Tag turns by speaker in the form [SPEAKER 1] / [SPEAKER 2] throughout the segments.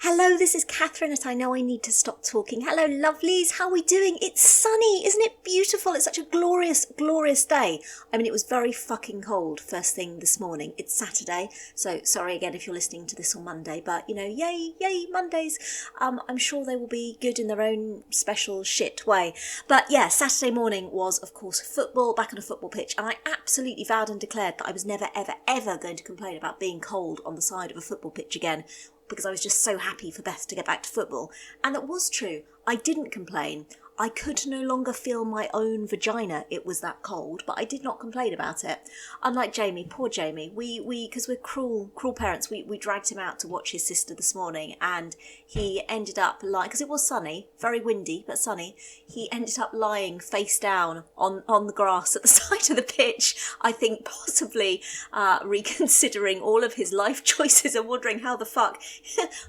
[SPEAKER 1] Hello, this is Catherine at I Know I Need to Stop Talking. Hello, lovelies. How are we doing? It's sunny. Isn't it beautiful? It's such a glorious, glorious day. I mean, it was very fucking cold first thing this morning. It's Saturday, so sorry again if you're listening to this on Monday, but, you know, yay, Mondays. I'm sure they will be good in their own special shit way. But yeah, Saturday morning was, of course, football, back on a football pitch, and I absolutely vowed and declared that I was never, ever going to complain about being cold on the side of a football pitch again, because I was just so happy for Beth to get back to football. And it was true. I didn't complain. I could no longer feel my own vagina. It was that cold, but I did not complain about it. Unlike Jamie, poor Jamie, because we're cruel parents, we dragged him out to watch his sister this morning, and he ended up lying, because it was sunny, very windy, but sunny, he ended up lying face down on the grass at the side of the pitch, I think possibly reconsidering all of his life choices and wondering how the fuck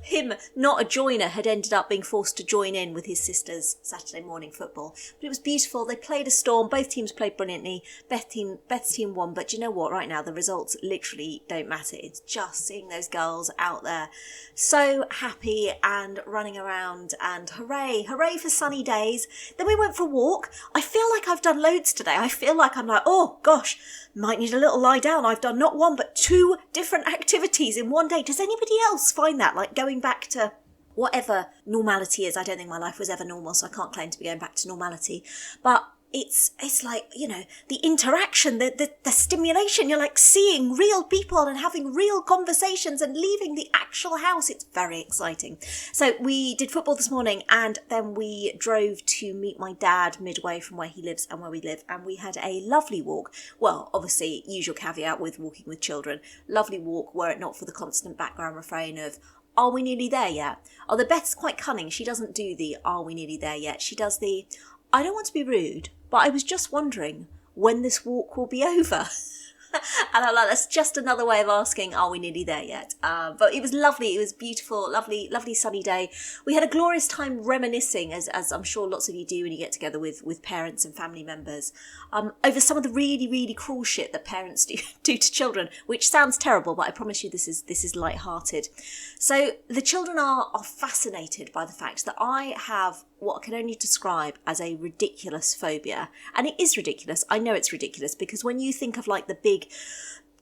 [SPEAKER 1] him, not a joiner, had ended up being forced to join in with his sister's Saturday morning football. But it was beautiful. They played a storm. Both teams played brilliantly. Beth's team won. But you know what? Right now, the results literally don't matter. It's just seeing those girls out there so happy and running around, and hooray for sunny days. Then we went for a walk. I feel like I've done loads today. I feel like I'm like, oh gosh, might need a little lie down. I've done not one but 2 different activities in one day. Does anybody else find that? Like going back to whatever normality is. I don't think my life was ever normal, so I can't claim to be going back to normality. But it's like, you know, the interaction, the stimulation. You're like seeing real people and having real conversations and leaving the actual house. It's very exciting. So we did football this morning, and then we drove to meet my dad midway from where he lives and where we live, and we had a lovely walk. Well, obviously, usual caveat with walking with children. Lovely walk, were it not for the constant background refrain of, are we nearly there yet? Although Beth's quite cunning. She doesn't do the, are we nearly there yet? She does the, I don't want to be rude, but I was just wondering when this walk will be over. And I'm like, that's just another way of asking, are we nearly there yet? But it was lovely. It was beautiful, lovely sunny day. We had a glorious time reminiscing, as I'm sure lots of you do when you get together with parents and family members, over some of the really cruel shit that parents do to children, which sounds terrible, but I promise you this is light-hearted. So the children are fascinated by the fact that I have what I can only describe as a ridiculous phobia. And it is ridiculous. I know it's ridiculous, because when you think of like the big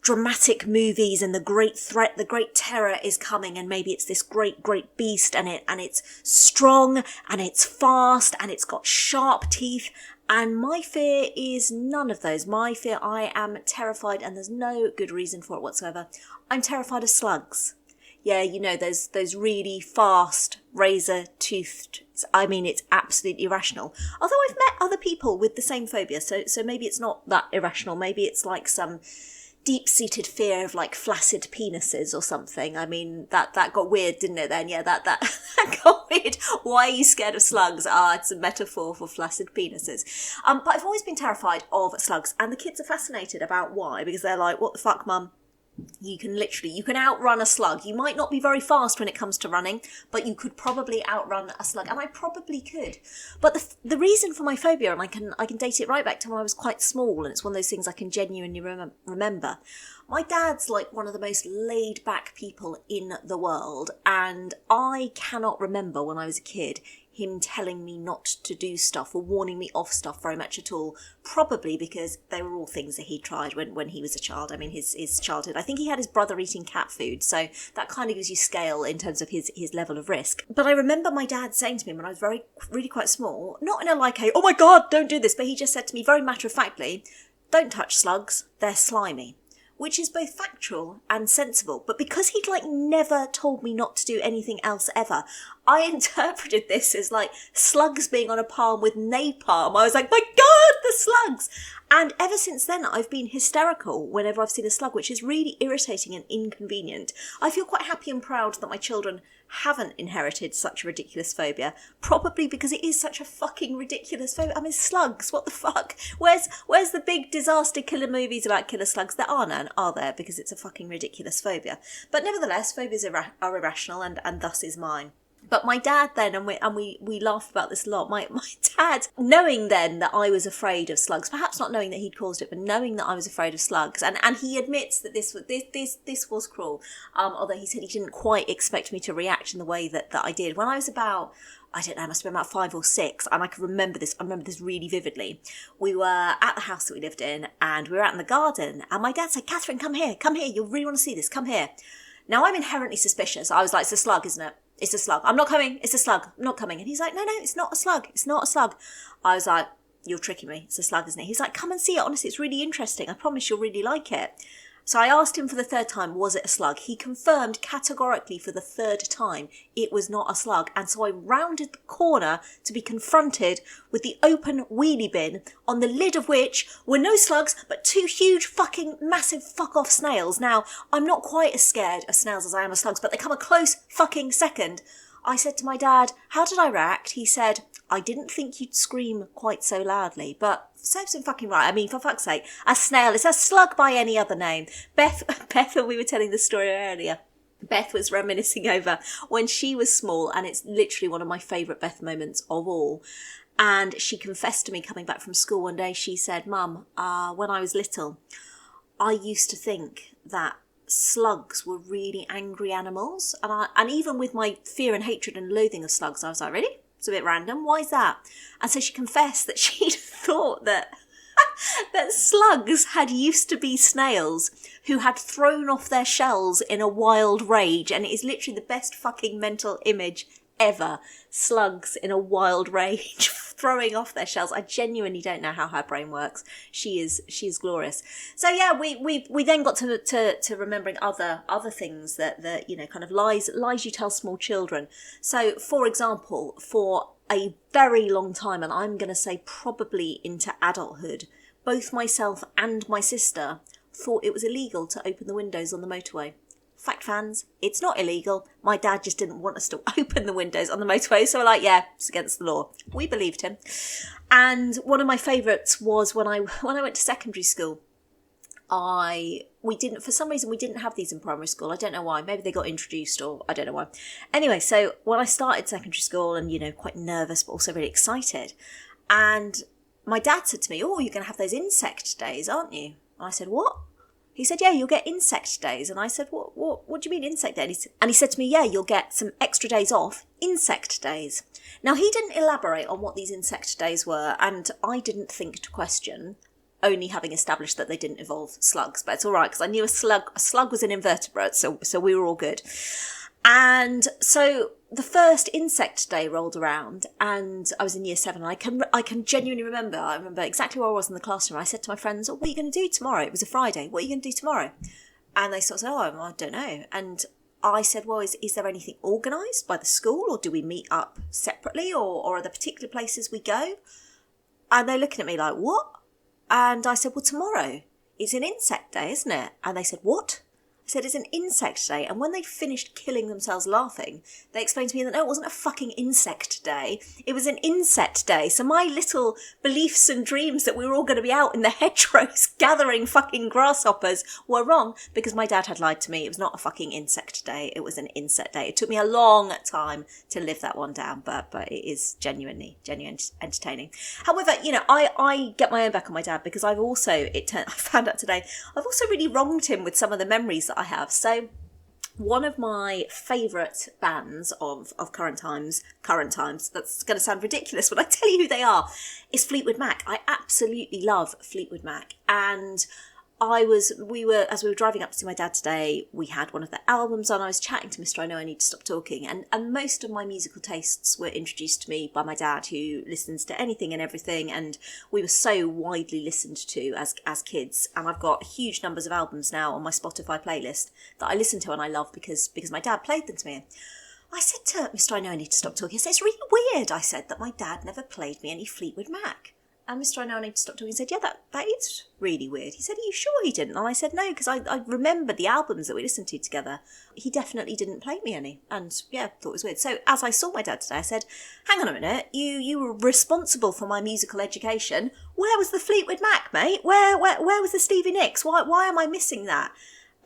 [SPEAKER 1] dramatic movies and the great threat, the great terror is coming, and maybe it's this great beast, and it's strong and it's fast and it's got sharp teeth. And my fear is none of those. My fear, I am terrified, and there's no good reason for it whatsoever. I'm terrified of slugs. Yeah, you know, those really fast, razor-toothed, I mean, it's absolutely irrational. Although I've met other people with the same phobia, so maybe it's not that irrational. Maybe it's like some deep-seated fear of like flaccid penises or something. I mean, that got weird, didn't it then? Yeah, that got weird. Why are you scared of slugs? It's a metaphor for flaccid penises. But I've always been terrified of slugs, and the kids are fascinated about why, because they're like, what the fuck, mum? You can outrun a slug. You might not be very fast when it comes to running, but you could probably outrun a slug, and I probably could. But the reason for my phobia, and I can date it right back to when I was quite small, and it's one of those things I can genuinely remember. My dad's like one of the most laid back people in the world, and I cannot remember when I was a kid him telling me not to do stuff or warning me off stuff very much at all, probably because they were all things that he tried when he was a child. I mean, his childhood. I think he had his brother eating cat food, so that kind of gives you scale in terms of his level of risk. But I remember my dad saying to me when I was really quite small, not in a like a, oh my God, don't do this, but he just said to me very matter-of-factly, don't touch slugs, they're slimy. Which is both factual and sensible. But because he'd like never told me not to do anything else ever, I interpreted this as like slugs being on a par with napalm. I was like, my God, the slugs! And ever since then, I've been hysterical whenever I've seen a slug, which is really irritating and inconvenient. I feel quite happy and proud that my children haven't inherited such a ridiculous phobia, probably because it is such a fucking ridiculous phobia. I mean, slugs, what the fuck? Where's the big disaster killer movies about killer slugs? There are none, are there? Because it's a fucking ridiculous phobia. But nevertheless, phobias are irrational, and thus is mine. But my dad then, and we laugh about this a lot, my dad, knowing then that I was afraid of slugs, perhaps not knowing that he'd caused it, but knowing that I was afraid of slugs, and he admits that this was cruel, although he said he didn't quite expect me to react in the way that I did. When I was about, I don't know, I must have been about 5 or 6, and I remember this really vividly. We were at the house that we lived in, and we were out in the garden, and my dad said, "Catherine, come here, you really want to see this, come here." Now, I'm inherently suspicious. I was like, "It's a slug, isn't it? It's a slug. I'm not coming. It's a slug. I'm not coming." And he's like, "No, it's not a slug. It's not a slug." I was like, "You're tricking me. It's a slug, isn't it?" He's like, "Come and see it. Honestly, it's really interesting. I promise you'll really like it." So I asked him for the 3rd time, was it a slug? He confirmed categorically for the 3rd time it was not a slug. And so I rounded the corner to be confronted with the open wheelie bin, on the lid of which were no slugs, but 2 huge fucking massive fuck off snails. Now, I'm not quite as scared of snails as I am of slugs, but they come a close fucking second. I said to my dad, "How did I react?" He said, "I didn't think you'd scream quite so loudly, but serves him fucking right. I mean, for fuck's sake, a snail is a slug by any other name." Beth, and we were telling the story earlier, Beth was reminiscing over when she was small, and it's literally one of my favourite Beth moments of all. And she confessed to me coming back from school one day. She said, "Mum, when I was little, I used to think that slugs were really angry animals, and even with my fear and hatred and loathing of slugs, I was like, really? It's a bit random. Why is that?" And so she confessed that she'd thought that that slugs had used to be snails who had thrown off their shells in a wild rage, and it is literally the best fucking mental image ever. Slugs in a wild rage throwing off their shells. I genuinely don't know how her brain works. She is glorious. So yeah, we then got to remembering other things that you know, kind of lies you tell small children. So for example, for a very long time, and I'm going to say probably into adulthood, both myself and my sister thought it was illegal to open the windows on the motorway. Fact, fans, it's not illegal. My dad just didn't want us to open the windows on the motorway, so we're like, yeah, it's against the law. We believed him. And one of my favourites was when I went to secondary school. For some reason we didn't have these in primary school. I don't know why. Maybe they got introduced, or I don't know why. Anyway, so when I started secondary school, and you know, quite nervous but also really excited, and my dad said to me, "Oh, you're going to have those insect days, aren't you?" And I said, "What?" He said, "Yeah, you'll get insect days." And I said, what do you mean insect days? And he said to me, "Yeah, you'll get some extra days off, insect days." Now, he didn't elaborate on what these insect days were, and I didn't think to question, only having established that they didn't involve slugs. But it's all right, because I knew a slug was an invertebrate, so we were all good. And so the first insect day rolled around, and I was in year 7. And I can genuinely remember. I remember exactly where I was in the classroom. I said to my friends, "Oh, what are you going to do tomorrow?" It was a Friday. "What are you going to do tomorrow?" And they sort of said, "Oh, I don't know." And I said, "Well, is there anything organised by the school, or do we meet up separately, or are there particular places we go?" And they're looking at me like, "What?" And I said, "Well, tomorrow it's an insect day, isn't it?" And they said, "What?" I said, "It's an insect day." And when they finished killing themselves laughing, they explained to me that no, it wasn't a fucking insect day. It was an insect day. So my little beliefs and dreams that we were all going to be out in the hedgerows gathering fucking grasshoppers were wrong, because my dad had lied to me. It was not a fucking insect day. It was an insect day. It took me a long time to live that one down, but it is genuinely entertaining. However, you know, I get my own back on my dad, because I found out today, I've also really wronged him with some of the memories that I have. So one of my favourite bands of current times, that's going to sound ridiculous when I tell you who they are, is Fleetwood Mac. I absolutely love Fleetwood Mac. And as we were driving up to see my dad today, we had one of their albums on. I was chatting to Mr. I Know I Need to Stop Talking, and most of my musical tastes were introduced to me by my dad, who listens to anything and everything, and we were so widely listened to as kids. And I've got huge numbers of albums now on my Spotify playlist that I listen to and I love because my dad played them to me. I said to Mr. I Know I Need to Stop Talking, I said, "It's really weird," I said, "that my dad never played me any Fleetwood Mac." And Mr. I Know I Need to Stop Talking said, "Yeah, that is really weird." He said, "Are you sure he didn't?" And I said, "No, because I remember the albums that we listened to together. He definitely didn't play me any." And yeah, thought it was weird. So as I saw my dad today, I said, "Hang on a minute, you were responsible for my musical education. Where was the Fleetwood Mac, mate? Where was the Stevie Nicks? Why am I missing that?"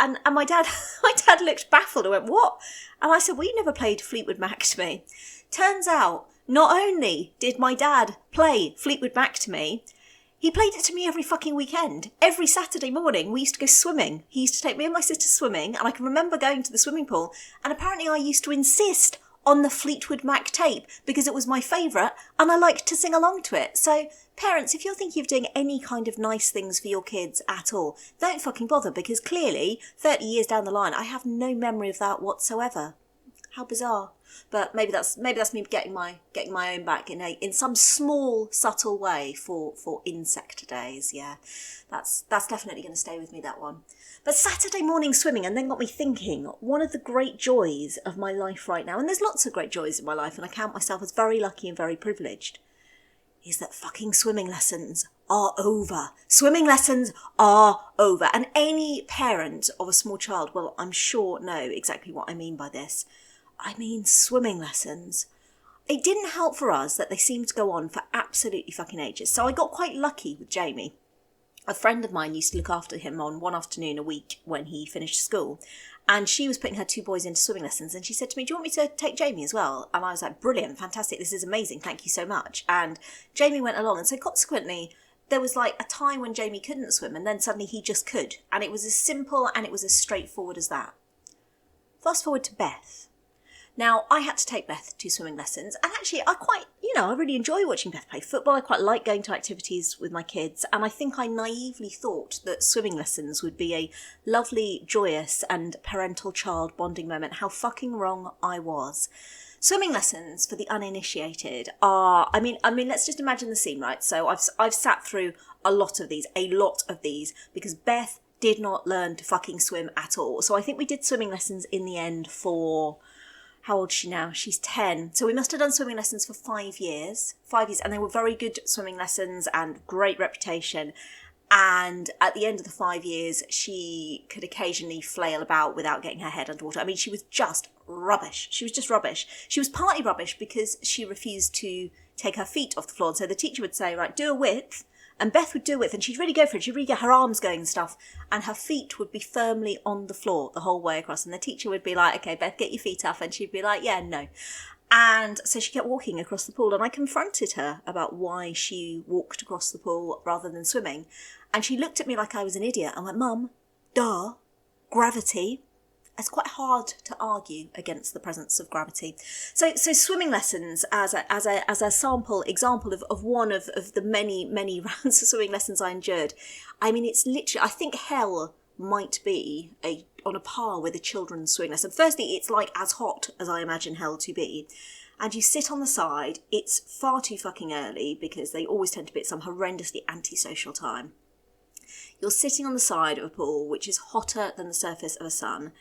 [SPEAKER 1] And my dad, my dad looked baffled and went, what? And I said, well, you never played Fleetwood Mac to me. Turns out, not only did my dad play Fleetwood Mac to me, he played it to me every fucking weekend. Every Saturday morning, we used to go swimming. He used to take me and my sister swimming, and I can remember going to the swimming pool, and apparently I used to insist on the Fleetwood Mac tape because it was my favourite and I liked to sing along to it. So parents, if you're thinking of doing any kind of nice things for your kids at all, don't fucking bother, because clearly 30 years down the line I have no memory of that whatsoever. How bizarre. But maybe that's me getting my own back in some small subtle way for insect days. Yeah, that's definitely going to stay with me, that one. But Saturday morning swimming, and then got me thinking, one of the great joys of my life right now, and there's lots of great joys in my life, and I count myself as very lucky and very privileged, is that fucking swimming lessons are over. Swimming lessons are over. And any parent of a small child will, I'm sure, know exactly what I mean by this. I mean swimming lessons. It didn't help for us that they seemed to go on for absolutely fucking ages. So I got quite lucky with Jamie. A friend of mine used to look after him on one afternoon a week when he finished school. And she was putting her 2 boys into swimming lessons. And she said to me, do you want me to take Jamie as well? And I was like, brilliant, fantastic, this is amazing, thank you so much. And Jamie went along. And so consequently, there was like a time when Jamie couldn't swim, and then suddenly he just could. And it was as simple and it was as straightforward as that. Fast forward to Beth. Now, I had to take Beth to swimming lessons, and actually I really enjoy watching Beth play football. I quite like going to activities with my kids, and I think I naively thought that swimming lessons would be a lovely, joyous and parental-child bonding moment. How fucking wrong I was. Swimming lessons for the uninitiated are, I mean, let's just imagine the scene, right? So I've sat through a lot of these, because Beth did not learn to fucking swim at all. So I think we did swimming lessons in the end for... How old is she now? She's 10. So we must have done swimming lessons for 5 years. 5 years. And they were very good swimming lessons and great reputation. And at the end of the 5 years, she could occasionally flail about without getting her head underwater. I mean, she was just rubbish. She was just rubbish. She was partly rubbish because she refused to take her feet off the floor. And so the teacher would say, right, do a width. And Beth would do it, and she'd really go for it. She'd really get her arms going and stuff. And her feet would be firmly on the floor the whole way across. And the teacher would be like, okay, Beth, get your feet up. And she'd be like, yeah, no. And so she kept walking across the pool. And I confronted her about why she walked across the pool rather than swimming. And she looked at me like I was an idiot. I went, Mum, duh, gravity. It's quite hard to argue against the presence of gravity. So swimming lessons as a sample example of one of the many rounds of swimming lessons I endured. I mean, it's literally, I think hell might be on a par with a children's swimming lesson. Firstly, it's like as hot as I imagine hell to be. And you sit on the side. It's far too fucking early because they always tend to be at some horrendously antisocial time. You're sitting on the side of a pool which is hotter than the surface of a sun.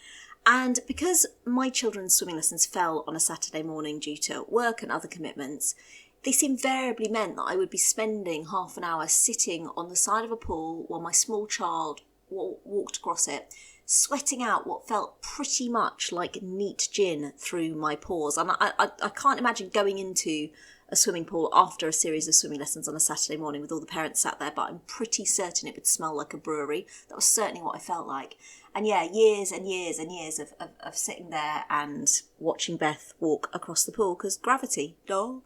[SPEAKER 1] And because my children's swimming lessons fell on a Saturday morning due to work and other commitments, this invariably meant that I would be spending half an hour sitting on the side of a pool while my small child walked across it, sweating out what felt pretty much like neat gin through my pores. And I can't imagine going into a swimming pool after a series of swimming lessons on a Saturday morning with all the parents sat there, but I'm pretty certain it would smell like a brewery. That was certainly what I felt like. And yeah, years and years and years of sitting there and watching Beth walk across the pool because gravity, duh.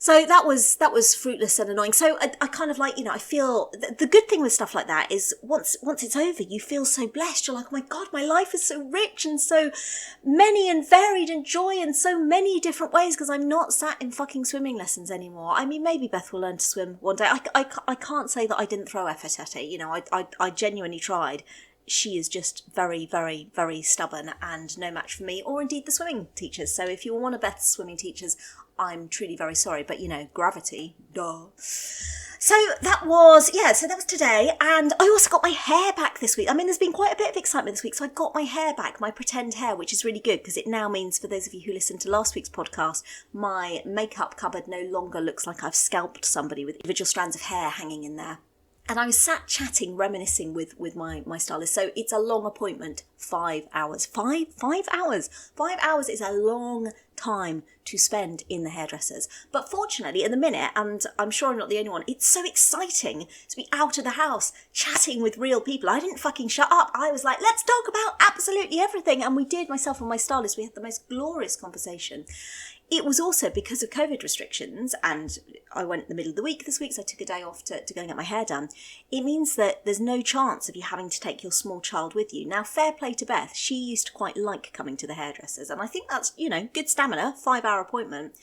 [SPEAKER 1] So that was fruitless and annoying. So I kind of like, I feel the good thing with stuff like that is once it's over, you feel so blessed. You're like, oh my God, my life is so rich and so many and varied and joy in so many different ways because I'm not sat in fucking swimming lessons anymore. I mean, maybe Beth will learn to swim one day. I can't say that I didn't throw effort at it. I genuinely tried. She is just very, very, very stubborn and no match for me, or indeed the swimming teachers. So if you're one of Beth's swimming teachers, I'm truly very sorry. But, gravity, duh. So that was today. And I also got my hair back this week. I mean, there's been quite a bit of excitement this week. So I got my hair back, my pretend hair, which is really good because it now means, for those of you who listened to last week's podcast, my makeup cupboard no longer looks like I've scalped somebody with individual strands of hair hanging in there. And I was sat chatting, reminiscing with my stylist. So it's a long appointment, 5 hours. 5 hours? 5 hours is a long time to spend in the hairdressers. But fortunately, at the minute, and I'm sure I'm not the only one, it's so exciting to be out of the house chatting with real people. I didn't fucking shut up. I was like, let's talk about absolutely everything. And we did, myself and my stylist. We had the most glorious conversation. It was also because of COVID restrictions, and I went in the middle of the week this week, so I took a day off to go and get my hair done. It means that there's no chance of you having to take your small child with you. Now, fair play to Beth. She used to quite like coming to the hairdressers, and I think that's, good stamina, 5-hour appointment.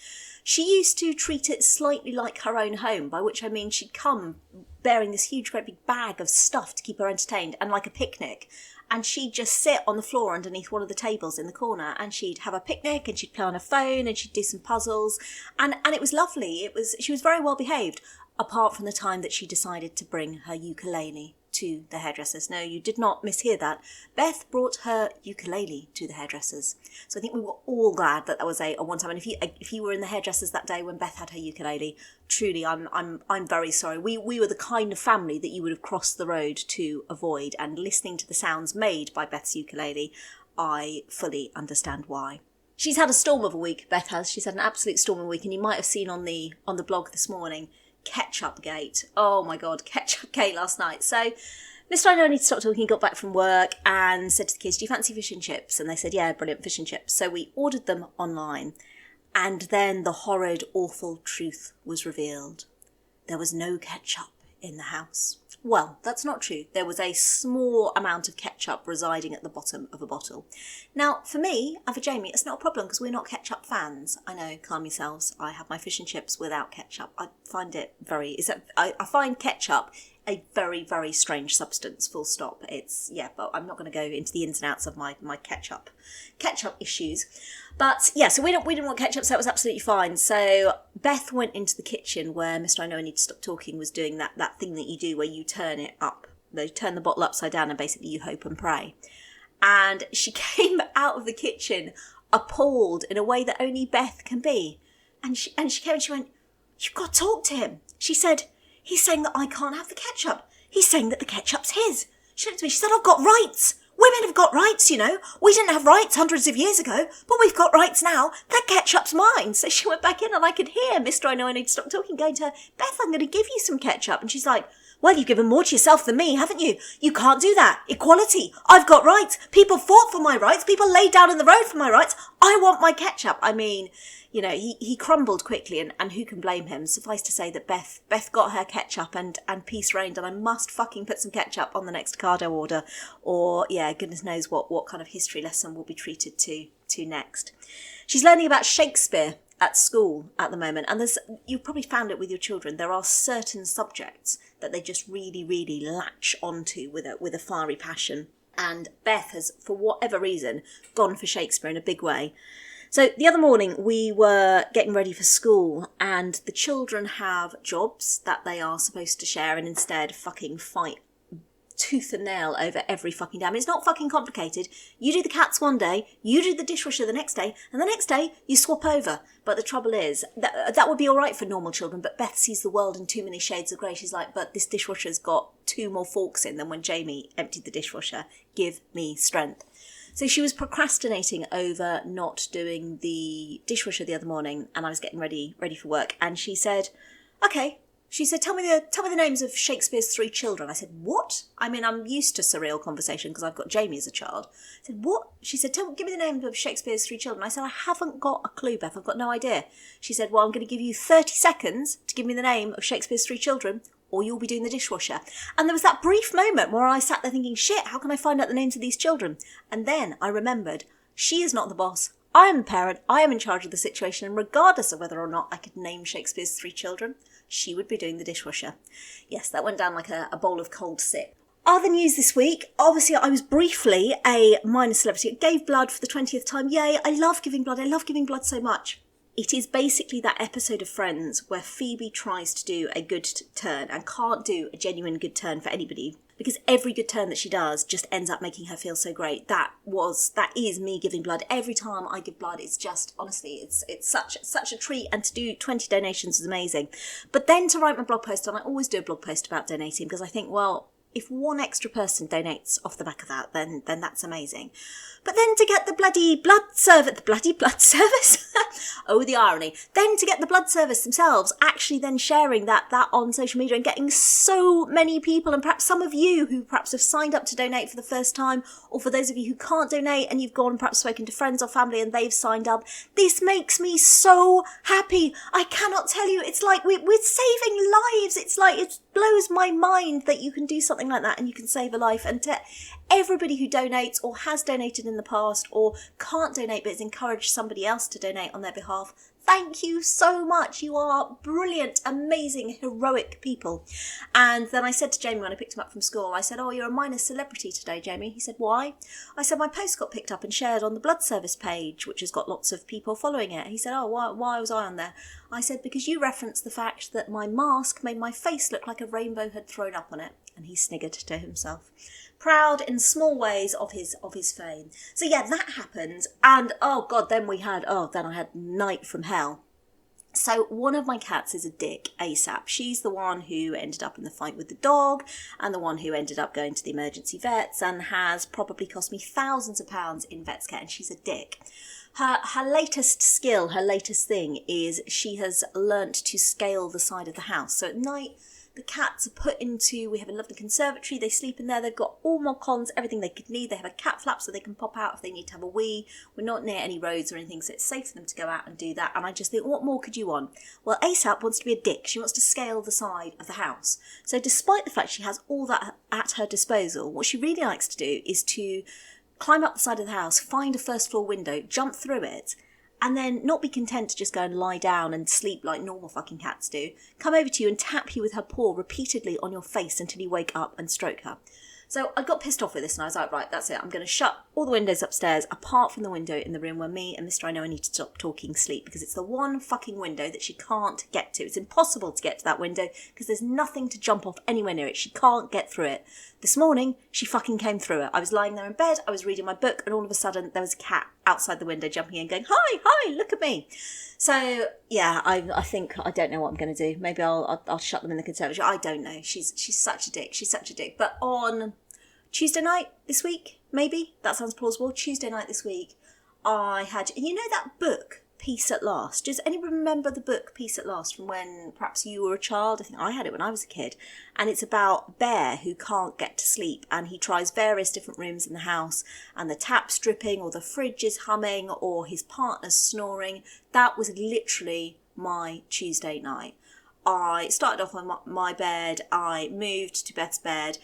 [SPEAKER 1] She used to treat it slightly like her own home, by which I mean she'd come bearing this huge, great big bag of stuff to keep her entertained, and like a picnic. And she'd just sit on the floor underneath one of the tables in the corner, and she'd have a picnic, and she'd play on her phone, and she'd do some puzzles, and it was lovely. She was very well behaved, apart from the time that she decided to bring her ukulele to the hairdressers. No, you did not mishear that. Beth brought her ukulele to the hairdressers. So I think we were all glad that was a one-time. And if you were in the hairdressers that day when Beth had her ukulele, truly, I'm very sorry. We were the kind of family that you would have crossed the road to avoid. And listening to the sounds made by Beth's ukulele, I fully understand why. She's had a storm of a week, Beth has. She's had an absolute storm of a week, and you might have seen on the blog this morning, Ketchup-Gate. Oh my God, Ketchup-Gate last night. So Mr. I know I need to stop talking, got back from work and said to the kids, do you fancy fish and chips? And they said, yeah, brilliant, fish and chips. So we ordered them online, and then the horrid, awful truth was revealed. There was no ketchup in the house. Well, that's not true. There was a small amount of ketchup residing at the bottom of a bottle. Now, for me and for Jamie, it's not a problem because we're not ketchup fans. I know, calm yourselves. I have my fish and chips without ketchup. I find it I find ketchup a very, very strange substance, full stop. But I'm not going to go into the ins and outs of my ketchup issues. But yeah, so we didn't want ketchup, so that was absolutely fine. So Beth went into the kitchen where Mr. I Know I Need to Stop Talking was doing that thing that you do where you turn it up. They turn the bottle upside down and basically you hope and pray. And she came out of the kitchen appalled in a way that only Beth can be. And she came and she went, you've got to talk to him. She said, he's saying that I can't have the ketchup. He's saying that the ketchup's his. She looked at me, she said, I've got rights. Women have got rights, We didn't have rights hundreds of years ago, but we've got rights now. That ketchup's mine. So she went back in and I could hear Mr. I Know I Need to Stop Talking going to her, Beth, I'm going to give you some ketchup. And she's like, well, you've given more to yourself than me, haven't you? You can't do that. Equality. I've got rights. People fought for my rights. People laid down in the road for my rights. I want my ketchup. I mean, he crumbled quickly and who can blame him? Suffice to say that Beth got her ketchup and peace reigned, and I must fucking put some ketchup on the next Ocado order, or yeah, goodness knows what kind of history lesson we'll be treated to next. She's learning about Shakespeare at school at the moment, and you've probably found it with your children, there are certain subjects that they just really, really latch onto with a fiery passion, and Beth has, for whatever reason, gone for Shakespeare in a big way. So the other morning we were getting ready for school, and the children have jobs that they are supposed to share and instead fucking fight tooth and nail over every fucking damn. It's not fucking complicated. You do the cats one day, you do the dishwasher the next day, and the next day you swap over. But the trouble is, that would be all right for normal children, but Beth sees the world in too many shades of grey. She's like, but this dishwasher's got 2 more forks in than when Jamie emptied the dishwasher. Give me strength. So she was procrastinating over not doing the dishwasher the other morning, and I was getting ready for work, and she said, okay. She said, tell me the names of Shakespeare's 3 children. I said, what? I mean, I'm used to surreal conversation because I've got Jamie as a child. I said, what? She said, give me the names of Shakespeare's 3 children. I said, I haven't got a clue, Beth. I've got no idea. She said, well, I'm going to give you 30 seconds to give me the name of Shakespeare's 3 children, or you'll be doing the dishwasher. And there was that brief moment where I sat there thinking, shit, how can I find out the names of these children? And then I remembered, she is not the boss. I am the parent. I am in charge of the situation. And regardless of whether or not I could name Shakespeare's 3 children, she would be doing the dishwasher. Yes, that went down like a bowl of cold sip. Other news this week, obviously I was briefly a minor celebrity. I gave blood for the 20th time. Yay, I love giving blood. I love giving blood so much. It is basically that episode of Friends where Phoebe tries to do a good turn and can't do a genuine good turn for anybody, because every good turn that she does just ends up making her feel so great. That is me giving blood. Every time I give blood, it's just, honestly, it's such a treat, and to do 20 donations is amazing. But then to write my blog post, and I always do a blog post about donating, because I think, well, if one extra person donates off the back of that, then that's amazing. But then to get the bloody blood service, Oh, the irony. Then to get the blood service themselves, actually then sharing that on social media and getting so many people, and perhaps some of you who perhaps have signed up to donate for the first time, or for those of you who can't donate and you've gone and perhaps spoken to friends or family and they've signed up. This makes me so happy. I cannot tell you. It's like we're saving lives. It's like, it blows my mind that you can do something like that and you can save a life. And to everybody who donates or has donated in the past or can't donate but has encouraged somebody else to donate on their behalf, thank you so much. You are brilliant, amazing, heroic people. And then I said to Jamie when I picked him up from school, I said, oh, you're a minor celebrity today, Jamie. He said, why? I said, my post got picked up and shared on the blood service page, which has got lots of people following it. He said, oh, why was I on there? I said, because you referenced the fact that my mask made my face look like a rainbow had thrown up on it. And he sniggered to himself. Proud in small ways of his fame. So yeah, that happened. And oh God, then I had night from hell. So one of my cats is a dick, ASAP. She's the one who ended up in the fight with the dog and the one who ended up going to the emergency vets and has probably cost me thousands of pounds in vet's care, and she's a dick. Her latest skill, her latest thing is she has learnt to scale the side of the house. So at night, the cats are put into, we have a lovely conservatory, they sleep in there, they've got all mod cons, everything they could need. They have a cat flap so they can pop out if they need to have a wee. We're not near any roads or anything, so it's safe for them to go out and do that. And I just think, what more could you want? Well, ASAP wants to be a dick. She wants to scale the side of the house. So despite the fact she has all that at her disposal, what she really likes to do is to climb up the side of the house, find a first floor window, jump through it, and then not be content to just go and lie down and sleep like normal fucking cats do. Come over to you and tap you with her paw repeatedly on your face until you wake up and stroke her. So I got pissed off with this and I was like, right, that's it. I'm going to shut all the windows upstairs apart from the window in the room where me and Mr. I Know I Need to Stop Talking sleep, because it's the one fucking window that she can't get to. It's impossible to get to that window because there's nothing to jump off anywhere near it. She can't get through it. This morning, she fucking came through it. I was lying there in bed, I was reading my book, and all of a sudden there was a cat outside the window jumping in going, hi, look at me. So, yeah, I think, I don't know what I'm going to do. Maybe I'll shut them in the conservatory. I don't know. She's such a dick. She's such a dick. But on Tuesday night this week, maybe, that sounds plausible. Tuesday night this week, I had, you know that book, Peace at Last? Does anyone remember the book Peace at Last from when perhaps you were a child? I think I had it when I was a kid. And it's about Bear who can't get to sleep and he tries various different rooms in the house and the tap's dripping or the fridge is humming or his partner's snoring. That was literally my Tuesday night. I started off on my bed, I moved to Beth's bed.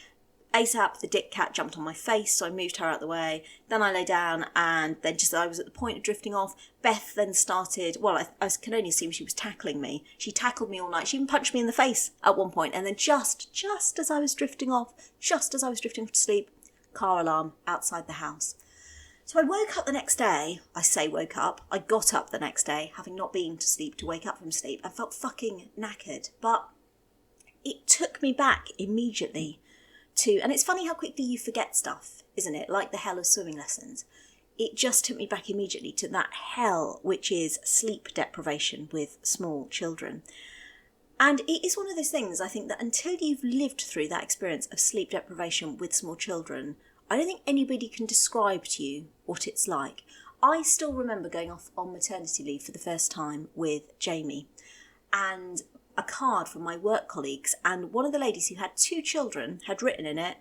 [SPEAKER 1] ASAP, the dick cat jumped on my face, so I moved her out of the way. Then I lay down, and then just as I was at the point of drifting off, Beth then started, well, I can only assume she was tackling me. She tackled me all night. She even punched me in the face at one point, and then just as I was drifting off, to sleep, car alarm outside the house. So I woke up the next day. I got up the next day, having not been to sleep, to wake up from sleep, and felt fucking knackered. But it took me back immediately and it's funny how quickly you forget stuff, isn't it? Like the hell of swimming lessons. It just took me back immediately to that hell, which is sleep deprivation with small children. And it is one of those things, I think, that until you've lived through that experience of sleep deprivation with small children, I don't think anybody can describe to you what it's like. I still remember going off on maternity leave for the first time with Jamie, and a card from my work colleagues, and one of the ladies who had 2 children had written in it,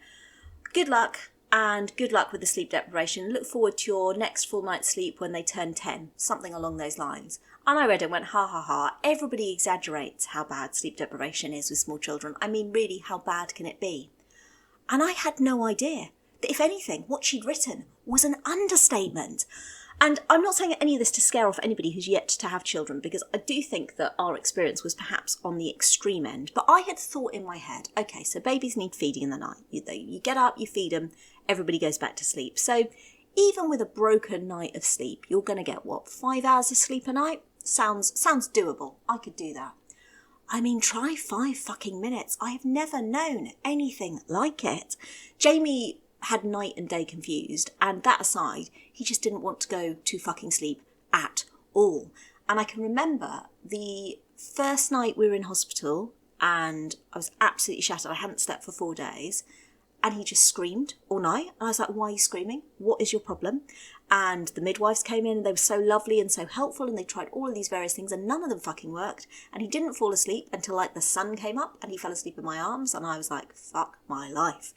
[SPEAKER 1] good luck and good luck with the sleep deprivation. Look forward to your next full night's sleep when they turn 10, something along those lines. And I read it and went, ha ha ha, everybody exaggerates how bad sleep deprivation is with small children. I mean, really, how bad can it be? And I had no idea that, if anything, what she'd written was an understatement. And I'm not saying any of this to scare off anybody who's yet to have children, because I do think that our experience was perhaps on the extreme end. But I had thought in my head, okay, so babies need feeding in the night. You get up, you feed them, everybody goes back to sleep. So even with a broken night of sleep, you're going to get, 5 hours of sleep a night? Sounds doable. I could do that. I mean, try 5 fucking minutes. I have never known anything like it. Jamie had night and day confused, and that aside, he just didn't want to go to fucking sleep at all. And I can remember the first night we were in hospital and I was absolutely shattered. I hadn't slept for 4 days, and he just screamed all night. And I was like, why are you screaming? What is your problem? And the midwives came in and they were so lovely and so helpful and they tried all of these various things and none of them fucking worked. And he didn't fall asleep until like the sun came up and he fell asleep in my arms and I was like, fuck my life.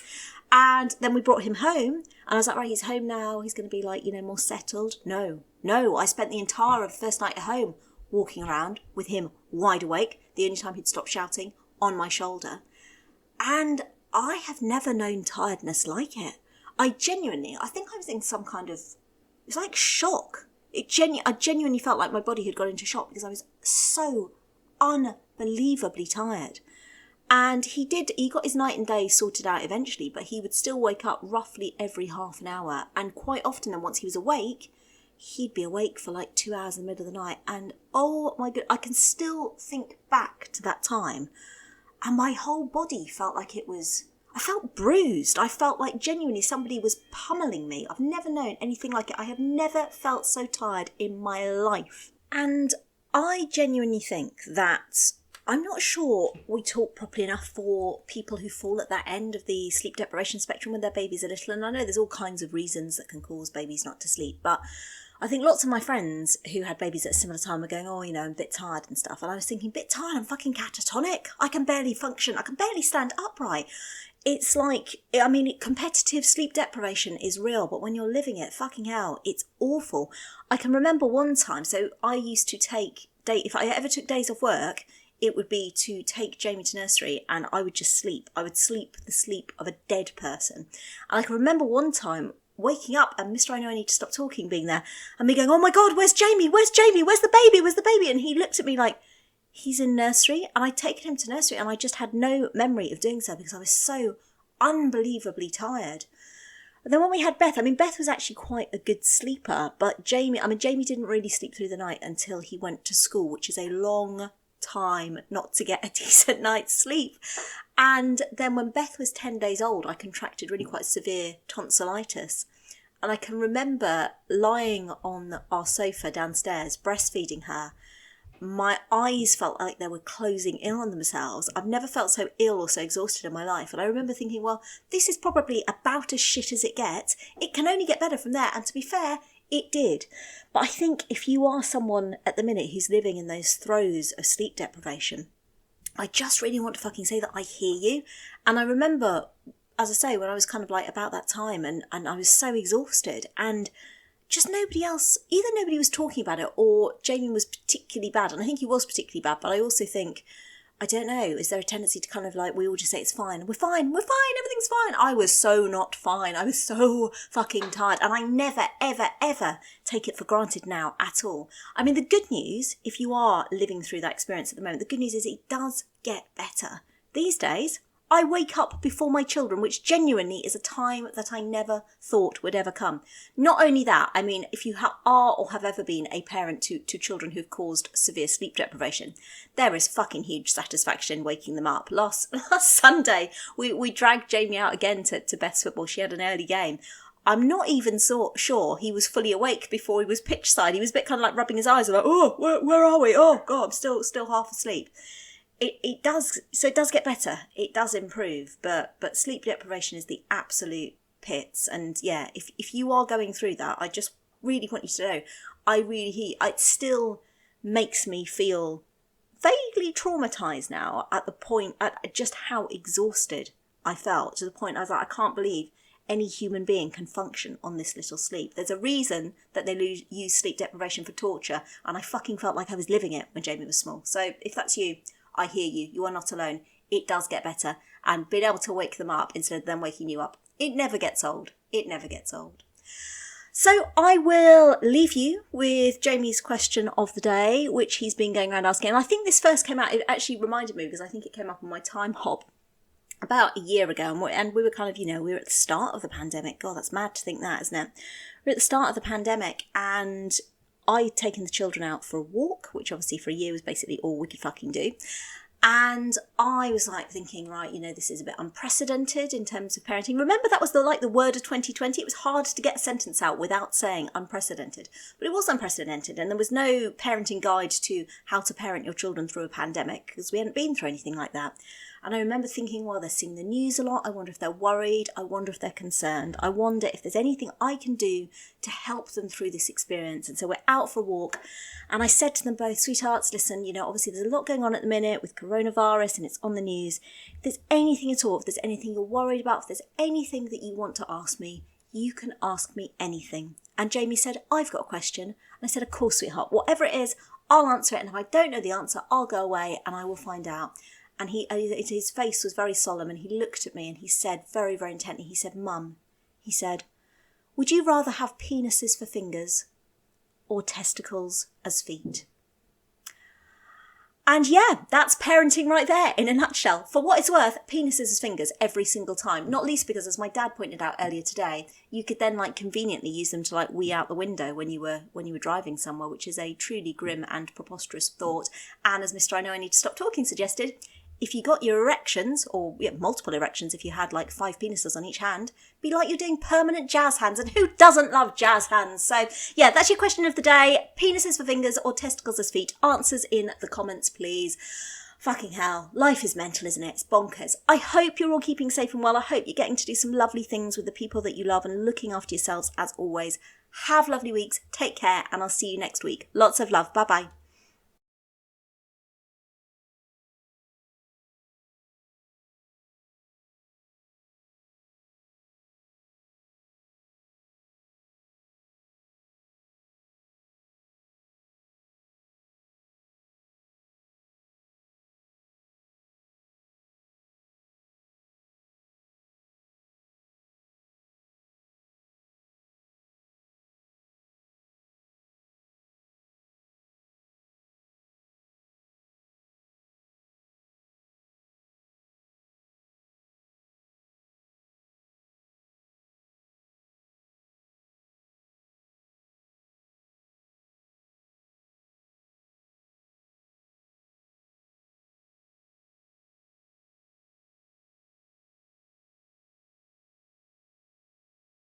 [SPEAKER 1] And then we brought him home and I was like, right, he's home now. He's going to be like, you know, more settled. No, I spent the entire of the first night at home walking around with him wide awake. The only time he'd stop shouting on my shoulder. And I have never known tiredness like it. I think I was in some kind of, it was like shock. I genuinely felt like my body had gone into shock because I was so unbelievably tired. And he got his night and day sorted out eventually, but he would still wake up roughly every half an hour. And quite often, and once he was awake, he'd be awake for like 2 hours in the middle of the night. And oh my God, I can still think back to that time. And my whole body felt like I felt bruised. I felt like genuinely somebody was pummeling me. I've never known anything like it. I have never felt so tired in my life. And I genuinely think that I'm not sure we talk properly enough for people who fall at that end of the sleep deprivation spectrum when their babies are little. And I know there's all kinds of reasons that can cause babies not to sleep, but I think lots of my friends who had babies at a similar time were going, oh, you know, I'm a bit tired and stuff. And I was thinking, bit tired, I'm fucking catatonic. I can barely function. I can barely stand upright. It's like, I mean, competitive sleep deprivation is real, but when you're living it, fucking hell, it's awful. I can remember one time, so I used to if I ever took days off work, it would be to take Jamie to nursery and I would just sleep. I would sleep the sleep of a dead person. And I can remember one time waking up and Mr. I Know I Need to Stop Talking being there and me going, oh my God, where's Jamie? Where's Jamie? Where's the baby? Where's the baby? And he looked at me like, he's in nursery. And I'd taken him to nursery and I just had no memory of doing so because I was so unbelievably tired. And then when we had Beth, I mean, Beth was actually quite a good sleeper, but Jamie didn't really sleep through the night until he went to school, which is a long time not to get a decent night's sleep. And then when Beth was 10 days old, I contracted really quite severe tonsillitis. And I can remember lying on our sofa downstairs, breastfeeding her. My eyes felt like they were closing in on themselves. I've never felt so ill or so exhausted in my life. And I remember thinking, well, this is probably about as shit as it gets. It can only get better from there. And to be fair, it did. But I think if you are someone at the minute who's living in those throes of sleep deprivation, I just really want to fucking say that I hear you. And I remember, as I say, when I was kind of like about that time and I was so exhausted and just nobody else, either nobody was talking about it or Jamie was particularly bad. And I think he was particularly bad, but I also think, I don't know, is there a tendency to kind of like, we all just say it's fine, we're fine, everything's fine. I was so not fine. I was so fucking tired. And I never, ever, ever take it for granted now at all. I mean, the good news, if you are living through that experience at the moment, the good news is it does get better. These days, I wake up before my children, which genuinely is a time that I never thought would ever come. Not only that, I mean, if you are or have ever been a parent to children who've caused severe sleep deprivation, there is fucking huge satisfaction in waking them up. Last Sunday, we dragged Jamie out again to Beth's football. She had an early game. I'm not even so sure he was fully awake before he was pitch side. He was a bit kind of like rubbing his eyes, like, oh, where are we? Oh, God, I'm still half asleep. It does get better. It does improve, but sleep deprivation is the absolute pits. And yeah, if you are going through that, I just really want you to know, it still makes me feel vaguely traumatized now at just how exhausted I felt, to the point I was like, I can't believe any human being can function on this little sleep. There's a reason that they use sleep deprivation for torture, and I fucking felt like I was living it when Jamie was small. So if that's you, I hear you. You are not alone. It does get better. And being able to wake them up instead of them waking you up, it never gets old. It never gets old. So I will leave you with Jamie's question of the day, which he's been going around asking. And I think this first came out, it actually reminded me because I think it came up on my time hop about a year ago. And we were kind of, we were at the start of the pandemic. God, that's mad to think that, isn't it? We're at the start of the pandemic and I'd taken the children out for a walk, which obviously for a year was basically all we could fucking do. And I was like thinking, right, this is a bit unprecedented in terms of parenting. Remember, that was the word of 2020. It was hard to get a sentence out without saying unprecedented. But it was unprecedented. And there was no parenting guide to how to parent your children through a pandemic because we hadn't been through anything like that. And I remember thinking, well, they're seeing the news a lot. I wonder if they're worried. I wonder if they're concerned. I wonder if there's anything I can do to help them through this experience. And so we're out for a walk. And I said to them both, sweethearts, listen, obviously there's a lot going on at the minute with coronavirus and it's on the news. If there's anything at all, if there's anything you're worried about, if there's anything that you want to ask me, you can ask me anything. And Jamie said, I've got a question. And I said, of course, sweetheart, whatever it is, I'll answer it. And if I don't know the answer, I'll go away and I will find out. And his face was very solemn and he looked at me and he said very, very intently, he said, Mum, he said, would you rather have penises for fingers or testicles as feet? And yeah, that's parenting right there in a nutshell. For what it's worth, penises as fingers every single time. Not least because, as my dad pointed out earlier today, you could then conveniently use them to wee out the window when you were driving somewhere, which is a truly grim and preposterous thought. And as Mr. I Know I Need to Stop Talking suggested, if you got your erections, or multiple erections if you had 5 penises on each hand, be like you're doing permanent jazz hands, and who doesn't love jazz hands? So yeah, that's your question of the day. Penises for fingers or testicles as feet? Answers in the comments, please. Fucking hell, life is mental, isn't it? It's bonkers. I hope you're all keeping safe and well. I hope you're getting to do some lovely things with the people that you love and looking after yourselves as always. Have lovely weeks, take care, and I'll see you next week. Lots of love, bye-bye.